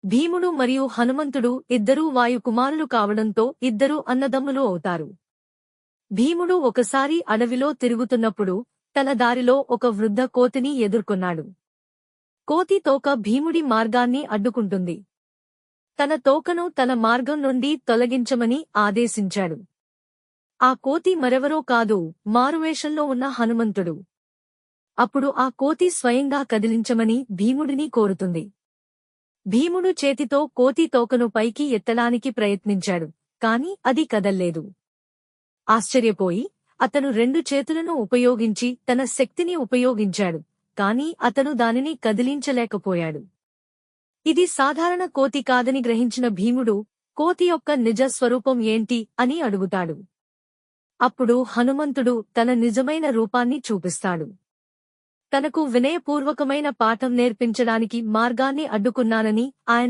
భీముడు మరియు హనుమంతుడు ఇద్దరూ వాయుకుమారులు కావడంతో ఇద్దరూ అన్నదమ్ములు అవుతారు. భీముడు ఒకసారి అడవిలో తిరుగుతున్నప్పుడు తన దారిలో ఒక వృద్ధ కోతిని ఎదుర్కొన్నాడు. కోతి తోక భీముడి మార్గాన్ని అడ్డుకుంటుంది. తన తోకను తన మార్గం నుండి తొలగించమని ఆదేశించాడు. ఆ కోతి మరెవరో కాదు, మారువేషంలో ఉన్న హనుమంతుడు. అప్పుడు ఆ కోతి స్వయంగా కదిలించమని భీముడిని కోరుతుంది. భీముడు చేతితో కోతి తోకను పైకి ఎత్తడానికి ప్రయత్నించాడు, కాని అది కదల్లేదు. ఆశ్చర్యపోయి అతను రెండు చేతులను ఉపయోగించి తన శక్తిని ఉపయోగించాడు, కాని అతను దానిని కదిలించలేకపోయాడు. ఇది సాధారణ కోతి కాదని గ్రహించిన భీముడు కోతి యొక్క నిజ స్వరూపం ఏంటి అని అడుగుతాడు. అప్పుడు హనుమంతుడు తన నిజమైన రూపాన్ని చూపిస్తాడు. తనకు వినయపూర్వకమైన పాఠం నేర్పించడానికి మార్గాన్ని అడ్డుకున్నానని ఆయన